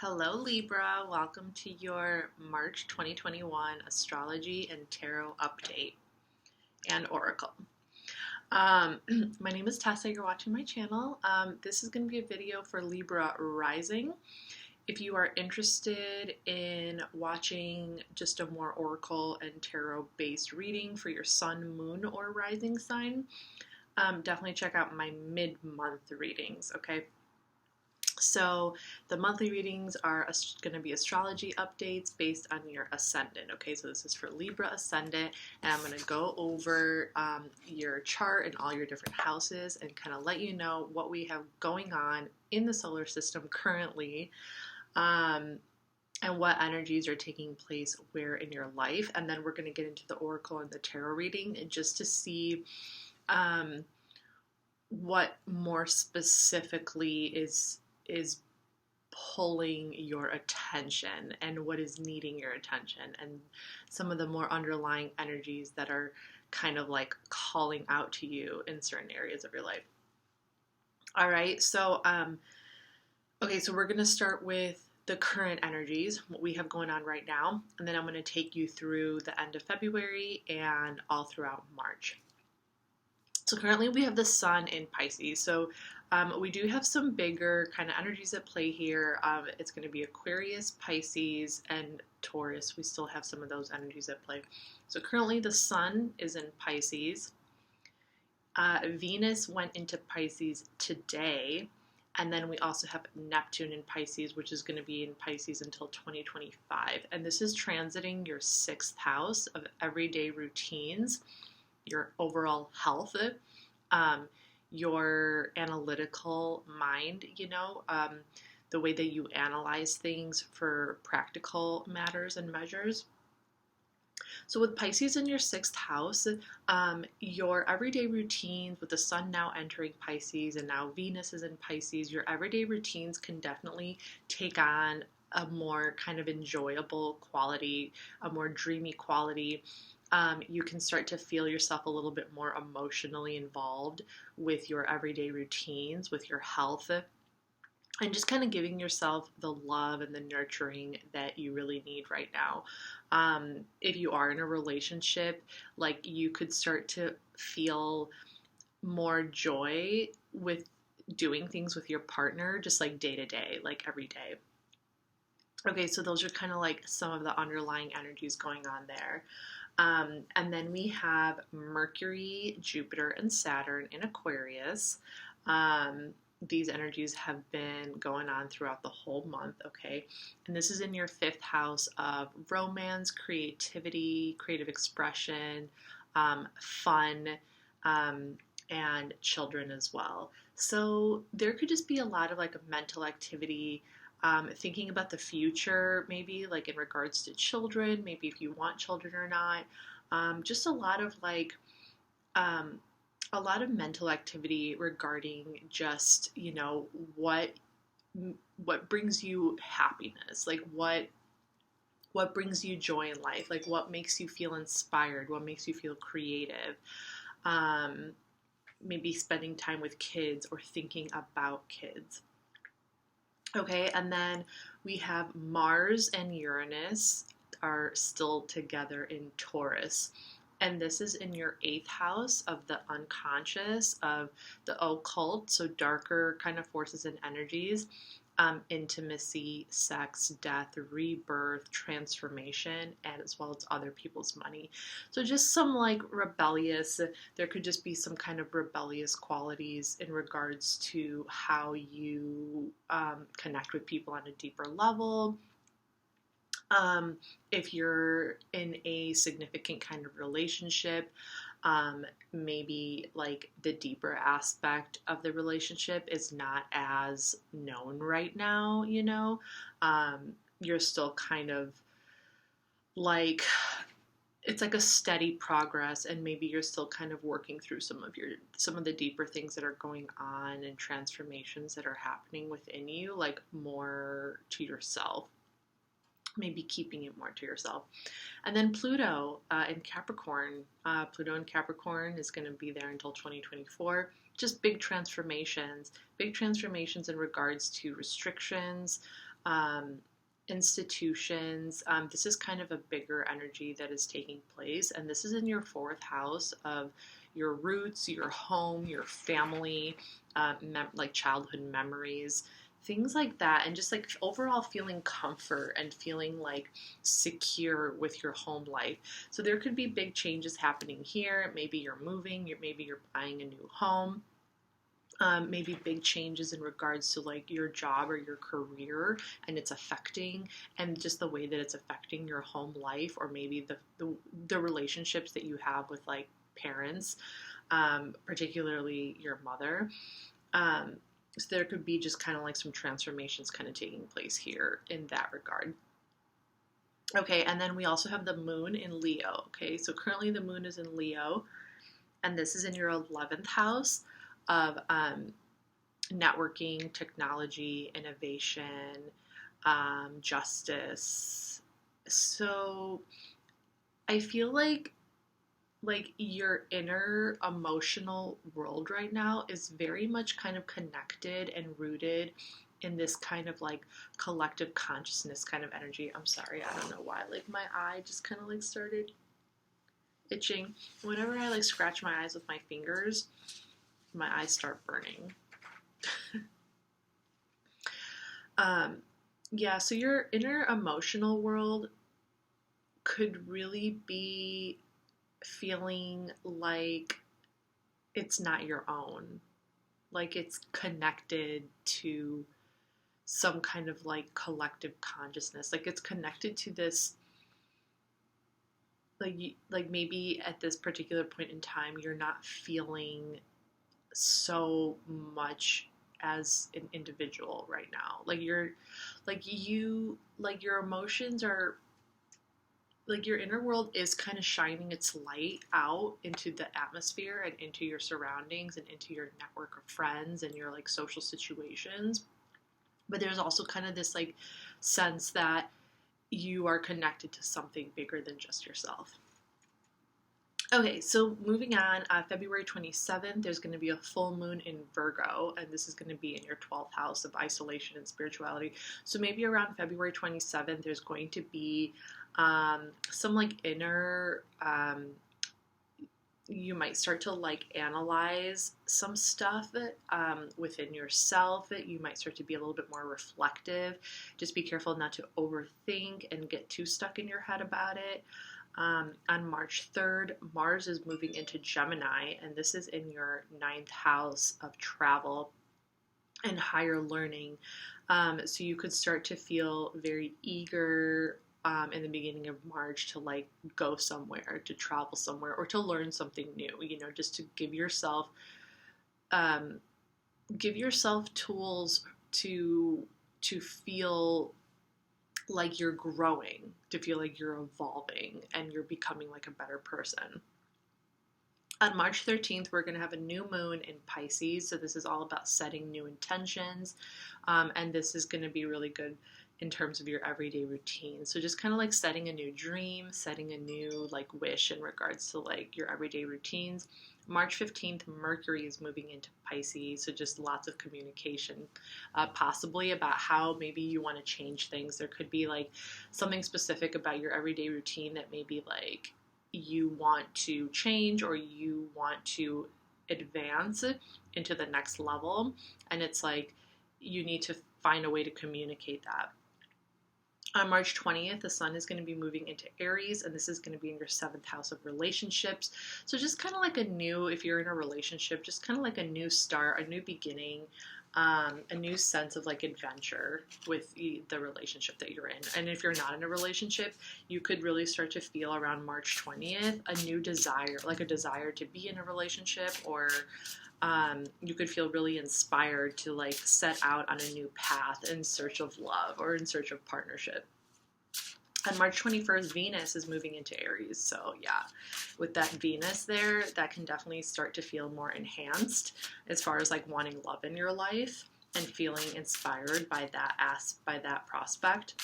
Hello Libra, welcome to your March 2021 Astrology and Tarot Update and Oracle. My name is Tessa, you're watching my channel. This is going to be a video for Libra Rising. If you are interested in watching just a more Oracle and Tarot based reading for your Sun, Moon, or Rising sign, definitely check out my mid-month readings, okay? So the monthly readings are going to be astrology updates based on your ascendant. Okay, so this is for Libra Ascendant, and I'm going to go over your chart and all your different houses and kind of let you know what we have going on in the solar system currently, and what energies are taking place where in your life. And then we're going to get into the Oracle and the Tarot reading and just to see what more specifically is pulling your attention and what is needing your attention and some of the more underlying energies that are kind of like calling out to you in certain areas of your life. All right, so so we're going to start with the current energies, what we have going on right now, and then I'm going to take you through the end of February and all throughout March. So currently we have the Sun in Pisces. So we do have some bigger kind of energies at play here. It's going to be Aquarius, Pisces, and Taurus. We still have some of those energies at play. So currently the Sun is in Pisces. Venus went into Pisces today. And then we also have Neptune in Pisces, which is going to be in Pisces until 2025. And this is transiting your 6th house of everyday routines, your overall health, your analytical mind, the way that you analyze things for practical matters and measures. So with Pisces in your 6th house, your everyday routines, with the Sun now entering Pisces and now Venus is in Pisces, your everyday routines can definitely take on a more kind of enjoyable quality, a more dreamy quality. You can start to feel yourself a little bit more emotionally involved with your everyday routines, with your health, and just kind of giving yourself the love and the nurturing that you really need right now. If you are in a relationship, like you could start to feel more joy with doing things with your partner, just like day to day, like every day. Okay, so those are kind of like some of the underlying energies going on there. And then we have Mercury, Jupiter, and Saturn in Aquarius. These energies have been going on throughout the whole month, okay? And this is in your 5th house of romance, creativity, creative expression, fun, and children as well. So there could just be a lot of like a mental activity, thinking about the future, maybe like in regards to children, maybe if you want children or not. Just a lot of like, a lot of mental activity regarding just, what brings you happiness, like what brings you joy in life, like what makes you feel inspired, what makes you feel creative. Maybe spending time with kids or thinking about kids. Okay, and then we have Mars and Uranus are still together in Taurus. And this is in your 8th house of the unconscious, of the occult, so darker kind of forces and energies, intimacy, sex, death, rebirth, transformation, and as well as other people's money. So just some like there could just be some kind of rebellious qualities in regards to how you connect with people on a deeper level. If you're in a significant kind of relationship, maybe like the deeper aspect of the relationship is not as known right now, you're still kind of like, it's like a steady progress, and maybe you're still kind of working through some of the deeper things that are going on and transformations that are happening within you, like more to yourself. Maybe keeping it more to yourself. And then Pluto in Capricorn. Pluto in Capricorn is going to be there until 2024. Just big transformations in regards to restrictions, institutions. This is kind of a bigger energy that is taking place, and this is in your fourth house of your roots, your home, your family, like childhood memories, things like that, and just like overall feeling comfort and feeling like secure with your home life. So there could be big changes happening here. Maybe you're moving, maybe you're buying a new home. Maybe big changes in regards to like your job or your career, and it's affecting, and just the way that it's affecting your home life, or maybe the relationships that you have with like parents, particularly your mother. So there could be just kind of like some transformations kind of taking place here in that regard. Okay, and then we also have the moon in Leo. Okay, so currently the moon is in Leo, and this is in your 11th house of networking, technology, innovation, justice. So I feel like your inner emotional world right now is very much kind of connected and rooted in this kind of like collective consciousness kind of energy. I'm sorry, I don't know why. Like my eye just kind of like started itching. Whenever I like scratch my eyes with my fingers, my eyes start burning. Yeah, so your inner emotional world could really be feeling like it's not your own. Like it's connected to some kind of like collective consciousness. Like it's connected to this, like maybe at this particular point in time, you're not feeling so much as an individual right now. Like your emotions are like your inner world is kind of shining its light out into the atmosphere and into your surroundings and into your network of friends and your like social situations. But there's also kind of this like sense that you are connected to something bigger than just yourself. Okay, so moving on, February 27th, there's going to be a full moon in Virgo, and this is going to be in your 12th house of isolation and spirituality. So maybe around February 27th, there's going to be some like inner, you might start to like analyze some stuff within yourself. You might start to be a little bit more reflective. Just be careful not to overthink and get too stuck in your head about it. On March 3rd, Mars is moving into Gemini, and this is in your 9th house of travel and higher learning. So you could start to feel very eager in the beginning of March to like go somewhere, to travel somewhere, or to learn something new, just to give yourself tools to feel like you're growing, to feel like you're evolving and you're becoming like a better person. On March 13th, we're going to have a new moon in Pisces. So this is all about setting new intentions. And this is going to be really good in terms of your everyday routine. So just kind of like setting a new dream, setting a new like wish in regards to like your everyday routines. March 15th, Mercury is moving into Pisces, so just lots of communication, possibly about how maybe you want to change things. There could be like something specific about your everyday routine that maybe like you want to change or you want to advance into the next level, and it's like you need to find a way to communicate that. On March 20th, the sun is going to be moving into Aries, and this is going to be in your 7th house of relationships. So just kind of like if you're in a relationship, just kind of like a new start, a new beginning, a new sense of like adventure with the relationship that you're in. And if you're not in a relationship, you could really start to feel around March 20th a new desire, like a desire to be in a relationship, or you could feel really inspired to like set out on a new path in search of love or in search of partnership. On March 21st, Venus is moving into Aries. So yeah, with that Venus there, that can definitely start to feel more enhanced as far as like wanting love in your life and feeling inspired by that prospect.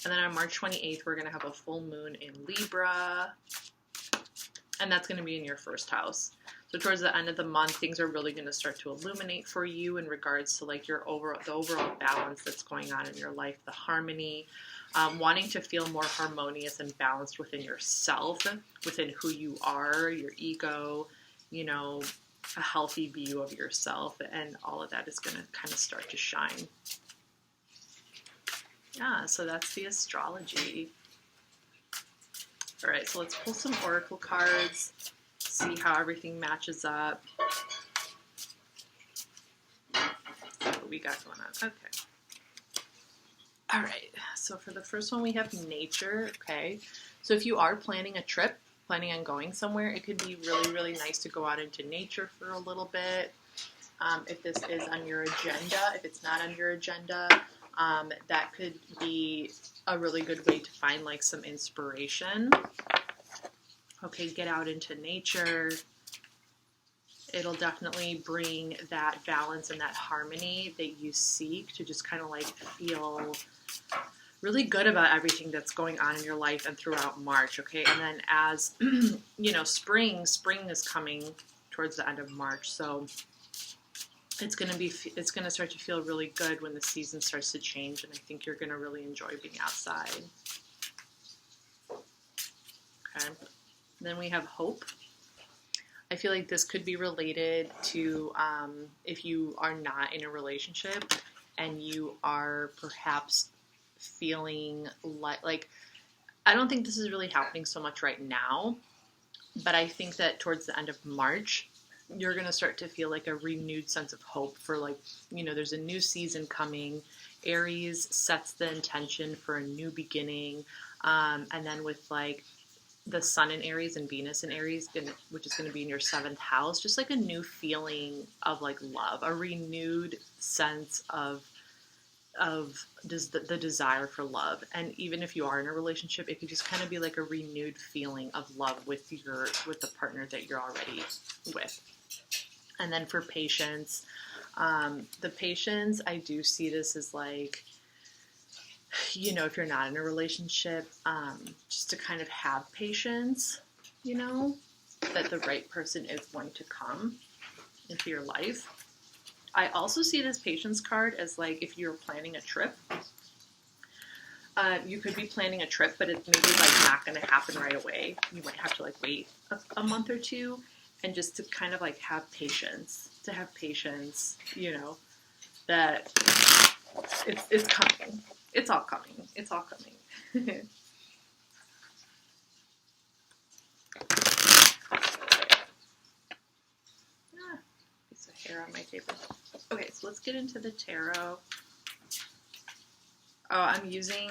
And then on March 28th, we're going to have a full moon in Libra, and that's going to be in your 1st house. So towards the end of the month, things are really going to start to illuminate for you in regards to like the overall balance that's going on in your life, the harmony, wanting to feel more harmonious and balanced within yourself, within who you are, your ego, you know, a healthy view of yourself, and all of that is going to kind of start to shine. Yeah, so that's the astrology. All right, so let's pull some oracle cards, see how everything matches up. What we got going on? Okay. All right, so for the first one, we have nature. Okay, so if you are planning a trip, planning on going somewhere, it could be really, really nice to go out into nature for a little bit. If this is on your agenda, if it's not on your agenda, that could be a really good way to find like some inspiration. Okay, get out into nature. It'll definitely bring that balance and that harmony that you seek to just kind of like feel really good about everything that's going on in your life and throughout March, okay? And then as, you know, spring is coming towards the end of March, so it's going to start to feel really good when the season starts to change, and I think you're going to really enjoy being outside. Okay. Then we have hope. I feel like this could be related to if you are not in a relationship and you are perhaps feeling like I don't think this is really happening so much right now, but I think that towards the end of March, you're going to start to feel like a renewed sense of hope for like, you know, there's a new season coming. Aries sets the intention for a new beginning. And then with like the sun in Aries and Venus in Aries, which is going to be in your 7th house, just like a new feeling of like love, a renewed sense of the desire for love. And even if you are in a relationship, it could just kind of be like a renewed feeling of love with the partner that you're already with. And then for patience, the patience, I do see this as like, you know, if you're not in a relationship, just to kind of have patience, you know, that the right person is going to come into your life. I also see this patience card as like if you're planning a trip. You could be planning a trip, but it's maybe like not going to happen right away. You might have to like wait a month or two, and just to kind of like have patience, you know, that it's coming. It's all coming. It's all coming. Piece of hair on my paper. Okay, so let's get into the tarot. Oh, I'm using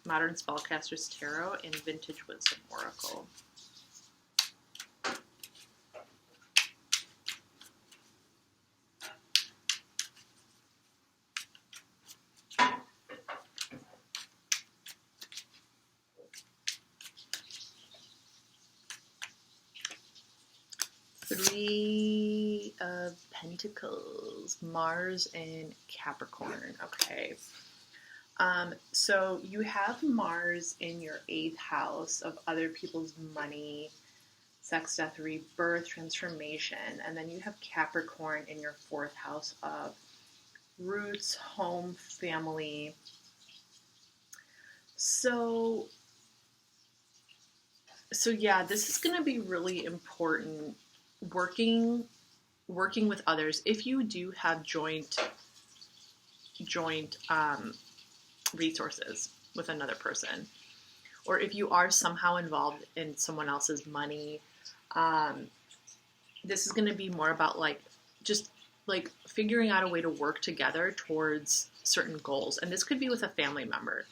Modern Spellcaster's Tarot and Vintage Wisdom Oracle. Three of Pentacles, Mars and Capricorn. Okay. So you have Mars in your 8th house of other people's money, sex, death, rebirth, transformation. And then you have Capricorn in your 4th house of roots, home, family. So yeah, this is going to be really important. Working with others. If you do have joint resources with another person, or if you are somehow involved in someone else's money, this is going to be more about like just like figuring out a way to work together towards certain goals. And this could be with a family member.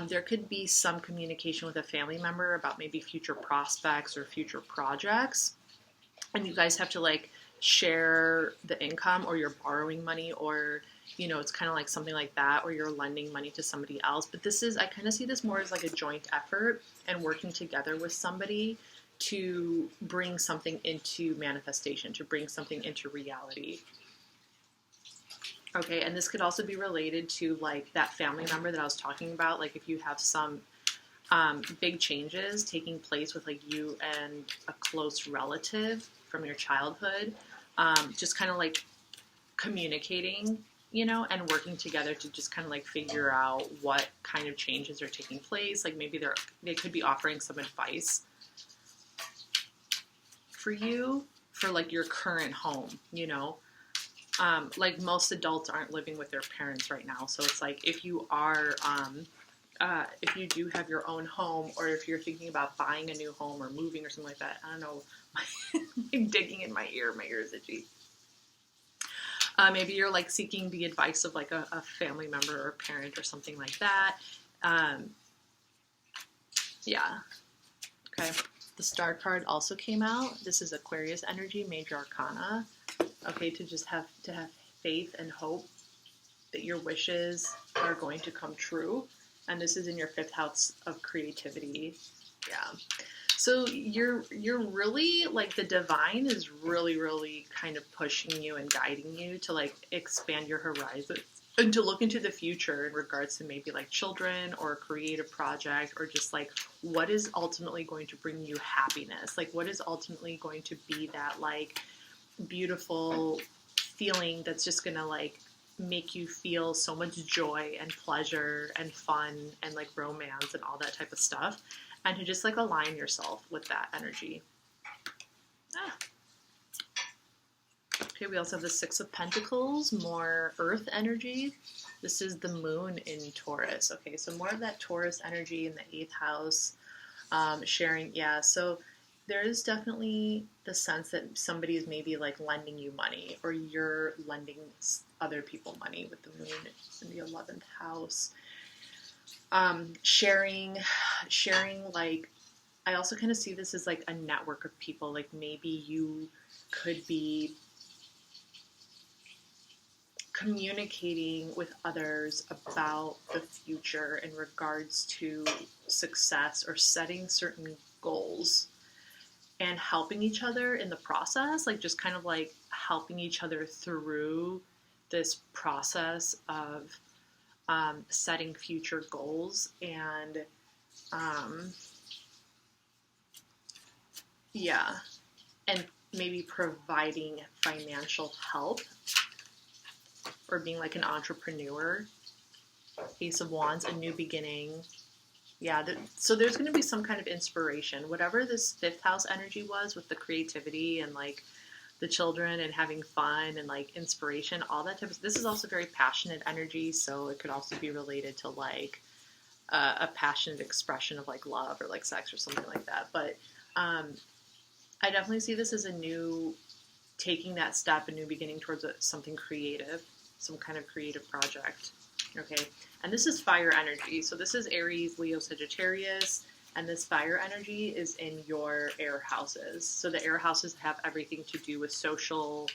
There could be some communication with a family member about maybe future prospects or future projects. And you guys have to like share the income, or you're borrowing money, or, you know, it's kind of like something like that, or you're lending money to somebody else. But I kind of see this more as like a joint effort and working together with somebody to bring something into manifestation, to bring something into reality. Okay, and this could also be related to like that family member that I was talking about. Like if you have some big changes taking place with like you and a close relative, from your childhood, just kind of like communicating, you know, and working together to just kind of like figure out what kind of changes are taking place. Like maybe they could be offering some advice for you for like your current home, you know. Like most adults aren't living with their parents right now, so it's like if you are if you do have your own home, or if you're thinking about buying a new home or moving or something like that, I don't know, like digging in my ear is itchy. Maybe you're like seeking the advice of like a family member or a parent or something like that. Yeah. Okay. The Star card also came out. This is Aquarius energy, major arcana. Okay, to just have faith and hope that your wishes are going to come true. And this is in your 5th house of creativity. Yeah. So you're really like, the divine is really kind of pushing you and guiding you to like expand your horizons and to look into the future in regards to maybe like children or a creative project, or just like what is ultimately going to bring you happiness. Like what is ultimately going to be that like beautiful feeling that's just gonna like make you feel so much joy and pleasure and fun and like romance and all that type of stuff, and to just like align yourself with that energy. Okay, we also have the 6 of Pentacles, more earth energy. This is the moon in Taurus. Okay, so more of that Taurus energy in the 8th house, sharing. Yeah, so there is definitely the sense that somebody is maybe like lending you money, or you're lending other people money with the moon in the 11th house. Sharing, like, I also kind of see this as like a network of people. Like maybe you could be communicating with others about the future in regards to success, or setting certain goals and helping each other in the process, like just kind of like helping each other through this process of setting future goals, and yeah, and maybe providing financial help, or being like an entrepreneur. Ace of Wands, a new beginning. Yeah, so there's going to be some kind of inspiration. Whatever this 5th house energy was with the creativity and like the children and having fun and like inspiration, all that type of, this is also very passionate energy, so it could also be related to like a passionate expression of like love or like sex or something like that. But I definitely see this as a new, taking that step, a new beginning towards something creative, some kind of creative project. Okay, and this is fire energy. So this is Aries, Leo, Sagittarius, and this fire energy is in your air houses. So the air houses have everything to do with social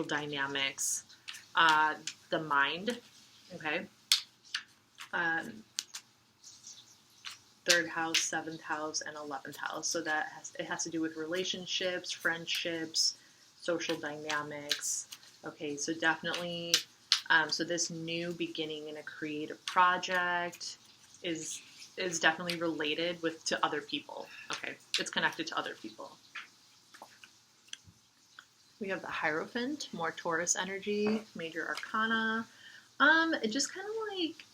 dynamics, the mind. Okay, 3rd house, 7th house, and 11th house. So it has to do with relationships, friendships, social dynamics. Okay, so definitely. So this new beginning in a creative project is definitely related to other people. Okay, it's connected to other people. We have the Hierophant, more Taurus energy, major arcana. It just kind of like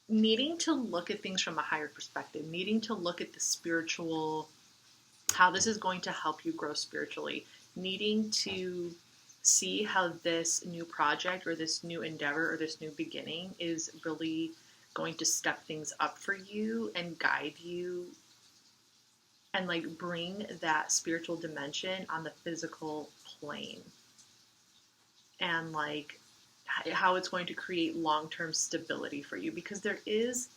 needing to look at things from a higher perspective, needing to look at the spiritual, how this is going to help you grow spiritually, needing to see how this new project or this new endeavor or this new beginning is really going to step things up for you and guide you and like bring that spiritual dimension on the physical plane, and like how it's going to create long-term stability for you. Because there is,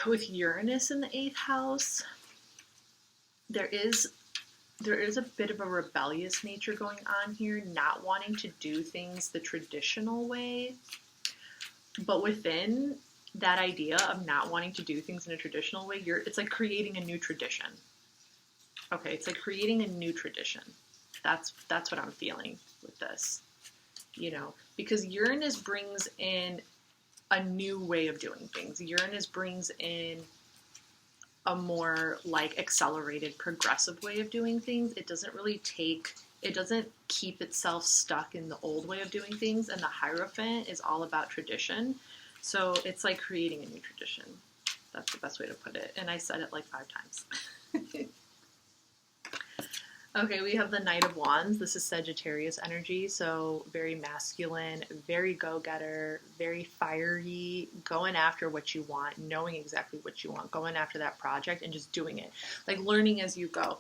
with Uranus in the 8th house, there is a bit of a rebellious nature going on here, not wanting to do things the traditional way. But within that idea of not wanting to do things in a traditional way, it's like creating a new tradition. Okay, it's like creating a new tradition. That's what I'm feeling with this. You know, because Uranus brings in a new way of doing things. Uranus brings in a more like accelerated, progressive way of doing things. It doesn't keep itself stuck in the old way of doing things. And the Hierophant is all about tradition. So it's like creating a new tradition. That's the best way to put it. And I said it like 5 times. Okay, we have the Knight of Wands. This is Sagittarius energy, so very masculine, very go-getter, very fiery, going after what you want, knowing exactly what you want, going after that project and just doing it, like learning as you go.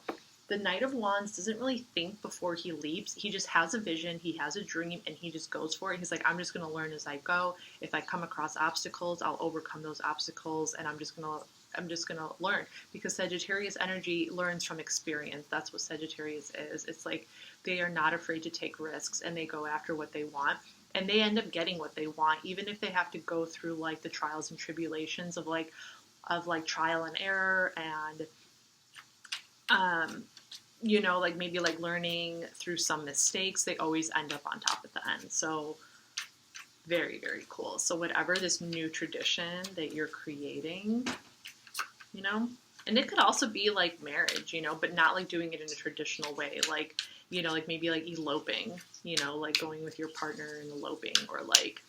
The Knight of Wands doesn't really think before he leaps. He just has a vision, he has a dream, and he just goes for it. He's like, I'm just going to learn as I go. If I come across obstacles, I'll overcome those obstacles, and I'm just going to learn, because Sagittarius energy learns from experience. That's what Sagittarius is. It's like they are not afraid to take risks, and they go after what they want, and they end up getting what they want, even if they have to go through like the trials and tribulations of trial and error, and you know, like maybe like learning through some mistakes. They always end up on top at the end. So very, very cool. So whatever this new tradition that you're creating, you know, and it could also be like marriage, you know, but not like doing it in a traditional way. Like, you know, like maybe like eloping, you know, like going with your partner and eloping, or like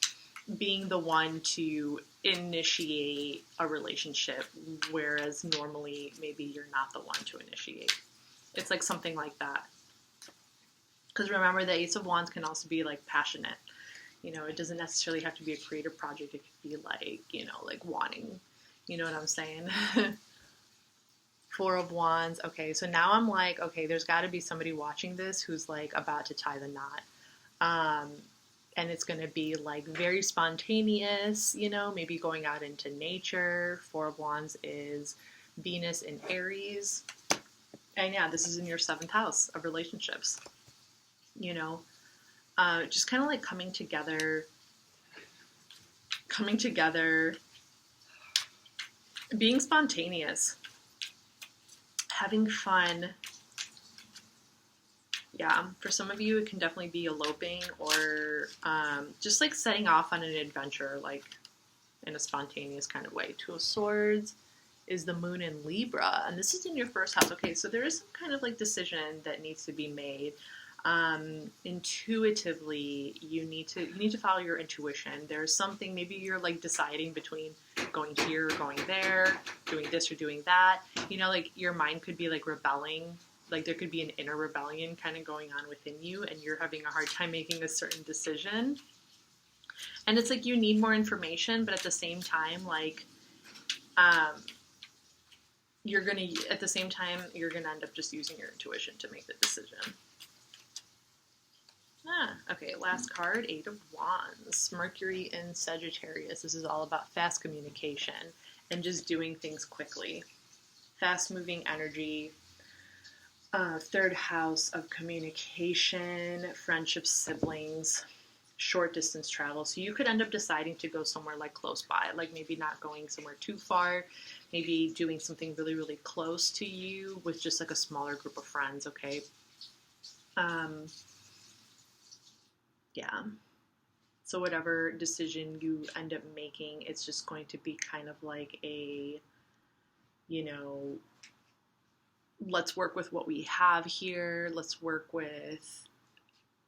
being the one to initiate a relationship, whereas normally maybe you're not the one to initiate. It's like something like that. Because remember, the Ace of Wands can also be like passionate. You know, it doesn't necessarily have to be a creative project. It could be like, you know, like wanting, you know what I'm saying? 4 of Wands. Okay, so now I'm like, okay, there's got to be somebody watching this who's like about to tie the knot. And it's going to be like very spontaneous, you know, maybe going out into nature. 4 of Wands is Venus in Aries. And yeah, this is in your 7th house of relationships, you know, just kind of like coming together, being spontaneous, having fun. Yeah, for some of you, it can definitely be eloping, or just like setting off on an adventure, like in a spontaneous kind of way. 2 of Swords is the Moon in Libra, and this is in your 1st house. Okay, so there is some kind of like decision that needs to be made. Intuitively, you need to follow your intuition. There's something, maybe you're like deciding between going here or going there, doing this or doing that. You know, like your mind could be like rebelling. Like there could be an inner rebellion kind of going on within you, and you're having a hard time making a certain decision. And it's like you need more information, but at the same time, like, you're gonna end up just using your intuition to make the decision. Okay, last card, 8 of Wands. Mercury in Sagittarius. This is all about fast communication and just doing things quickly. Fast-moving energy. 3rd house of communication, friendships, siblings, short distance travel. So you could end up deciding to go somewhere like close by, like maybe not going somewhere too far, maybe doing something really, really close to you with just like a smaller group of friends, okay? Yeah. So whatever decision you end up making, it's just going to be kind of like a, you know, let's work with what we have here. Let's work with,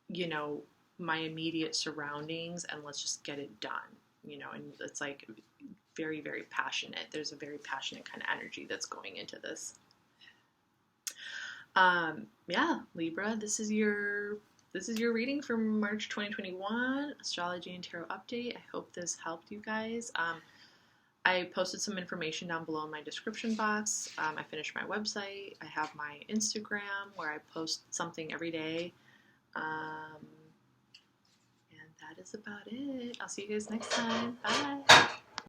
you know, my immediate surroundings, and let's just get it done, you know. And it's like very, very passionate. There's a very passionate kind of energy that's going into this. Yeah, Libra, this is your reading for March 2021, Astrology and Tarot Update. I hope this helped you guys. I posted some information down below in my description box. I finished my website. I have my Instagram where I post something every day. And that is about it. I'll see you guys next time. Bye.